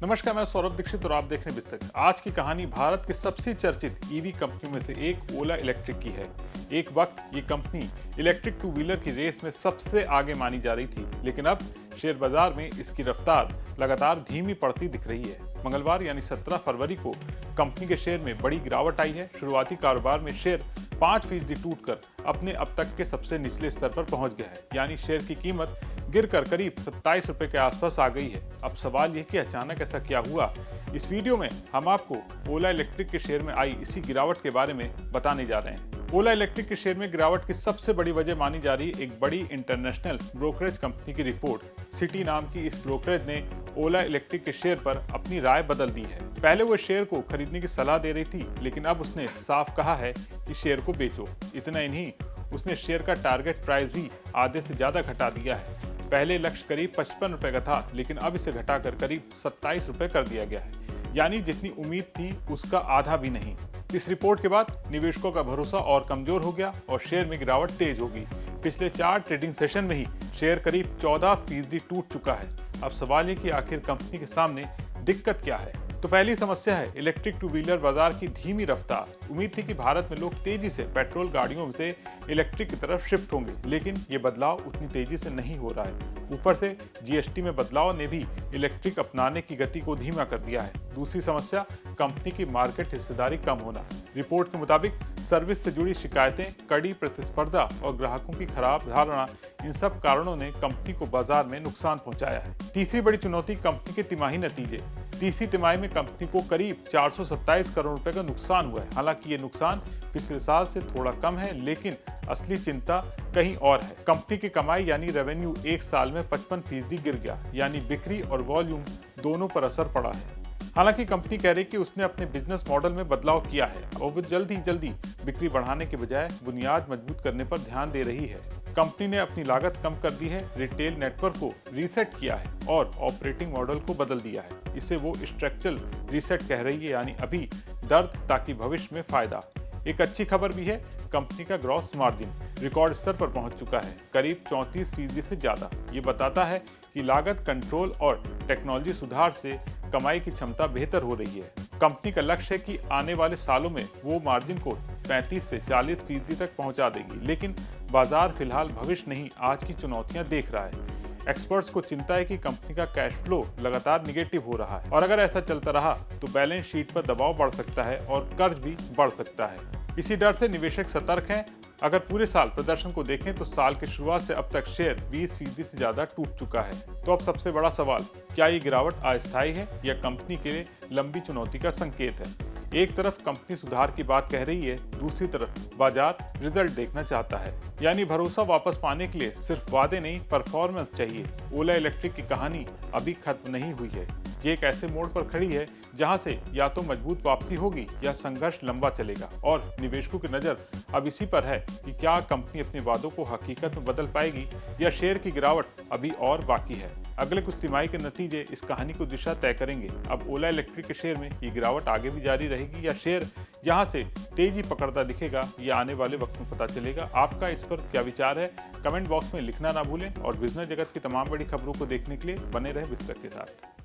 नमस्कार, मैं सौरभ दीक्षित और आप देख रहे हैं बिस्तक। आज की कहानी भारत की सबसे चर्चित ईवी कंपनियों में से एक ओला इलेक्ट्रिक की है। एक वक्त ये कंपनी इलेक्ट्रिक टू व्हीलर की रेस में सबसे आगे मानी जा रही थी, लेकिन अब शेयर बाजार में इसकी रफ्तार लगातार धीमी पड़ती दिख रही है। मंगलवार यानी 17 फरवरी को कंपनी के शेयर में बड़ी गिरावट आई है। शुरुआती कारोबार में शेयर 5% टूटकर अपने अब तक के सबसे निचले स्तर पर पहुंच गया है, यानी शेयर की कीमत गिरकर करीब 27 रुपए के आसपास आ गई है। अब सवाल यह कि अचानक ऐसा क्या हुआ। इस वीडियो में हम आपको ओला इलेक्ट्रिक के शेयर में आई इसी गिरावट के बारे में बताने जा रहे हैं। ओला इलेक्ट्रिक के शेयर में गिरावट की सबसे बड़ी वजह मानी जा रही है एक बड़ी इंटरनेशनल ब्रोकरेज कंपनी की रिपोर्ट। सिटी नाम की इस ब्रोकरेज ने ओला इलेक्ट्रिक के शेयर पर अपनी राय बदल दी है। पहले वो शेयर को खरीदने की सलाह दे रही थी, लेकिन अब उसने साफ कहा है कि शेयर को बेचो। इतना ही नहीं, उसने शेयर का टारगेट प्राइस भी आधे से ज्यादा घटा दिया है। पहले लक्ष्य करीब 55 रुपए का था, लेकिन अब इसे घटाकर करीब 27 रुपए कर दिया गया है, यानी जितनी उम्मीद थी उसका आधा भी नहीं। इस रिपोर्ट के बाद निवेशकों का भरोसा और कमजोर हो गया और शेयर में गिरावट तेज होगी। पिछले 4 ट्रेडिंग सेशन में ही शेयर करीब 14% टूट चुका है। अब सवाल है कि आखिर कंपनी के सामने दिक्कत क्या है। तो पहली समस्या है इलेक्ट्रिक टू व्हीलर बाजार की धीमी रफ्तार। उम्मीद थी कि भारत में लोग तेजी से पेट्रोल गाड़ियों से इलेक्ट्रिक की तरफ शिफ्ट होंगे, लेकिन ये बदलाव उतनी तेजी से नहीं हो रहा है। ऊपर से जीएसटी में बदलाव ने भी इलेक्ट्रिक अपनाने की गति को धीमा कर दिया है। दूसरी समस्या कंपनी की मार्केट हिस्सेदारी कम होना। रिपोर्ट के मुताबिक सर्विस से जुड़ी शिकायतें, कड़ी प्रतिस्पर्धा और ग्राहकों की खराब धारणा, इन सब कारणों ने कंपनी को बाजार में नुकसान पहुंचाया है। तीसरी बड़ी चुनौती कंपनी के तिमाही नतीजे। तीसरी तिमाही में कंपनी को करीब 427 करोड़ रुपए का नुकसान हुआ है। हालांकि ये नुकसान पिछले साल से थोड़ा कम है, लेकिन असली चिंता कहीं और है। कंपनी की कमाई यानी रेवेन्यू एक साल में 55% गिर गया, यानी बिक्री और वॉल्यूम दोनों पर असर पड़ा है। हालांकि कंपनी कह रही है कि उसने अपने बिजनेस मॉडल में बदलाव किया है और वो जल्दी बिक्री बढ़ाने के बजाय बुनियाद मजबूत करने पर ध्यान दे रही है। कंपनी ने अपनी लागत कम कर दी है, रिटेल नेटवर्क को रीसेट किया है और ऑपरेटिंग मॉडल को बदल दिया है। इसे वो स्ट्रक्चरल रीसेट कह रही है, यानी अभी दर्द ताकि भविष्य में फायदा। एक अच्छी खबर भी है, कंपनी का ग्रॉस मार्जिन रिकॉर्ड स्तर पर पहुंच चुका है, करीब 34% से ज्यादा। ये बताता है कि लागत कंट्रोल और टेक्नोलॉजी सुधार से कमाई की क्षमता बेहतर हो रही है। कंपनी का लक्ष्य है कि आने वाले सालों में वो मार्जिन को 35 से 40% तक पहुंचा देगी, लेकिन बाजार फिलहाल भविष्य नहीं आज की चुनौतियां देख रहा है। एक्सपर्ट्स को चिंता है कि कंपनी का कैश फ्लो लगातार निगेटिव हो रहा है और अगर ऐसा चलता रहा तो बैलेंस शीट पर दबाव बढ़ सकता है और कर्ज भी बढ़ सकता है। इसी डर से निवेशक सतर्क हैं। अगर पूरे साल प्रदर्शन को देखें तो साल की शुरुआत से अब तक शेयर 20% से ज्यादा टूट चुका है। तो अब सबसे बड़ा सवाल, क्या ये गिरावट अस्थायी है या कंपनी के लिए लंबी चुनौती का संकेत है। एक तरफ कंपनी सुधार की बात कह रही है, दूसरी तरफ बाजार रिजल्ट देखना चाहता है, यानी भरोसा वापस पाने के लिए सिर्फ वादे नहीं, परफॉर्मेंस चाहिए। ओला इलेक्ट्रिक की कहानी अभी खत्म नहीं हुई है। ये एक ऐसे मोड़ पर खड़ी है जहां से या तो मजबूत वापसी होगी या संघर्ष लंबा चलेगा और निवेशकों की नजर अब इसी पर है कि क्या कंपनी अपने वादों को हकीकत में बदल पाएगी या शेयर की गिरावट अभी और बाकी है। अगले कुछ तिमाही के नतीजे इस कहानी को दिशा तय करेंगे। अब ओला इलेक्ट्रिक के शेयर में ये गिरावट आगे भी जारी रहेगी या शेयर यहाँ से तेजी पकड़ता दिखेगा, ये आने वाले वक्त में पता चलेगा। आपका इस पर क्या विचार है, कमेंट बॉक्स में लिखना ना भूलें और बिजनेस जगत की तमाम बड़ी खबरों को देखने के लिए बने रहे बिस्तक के साथ।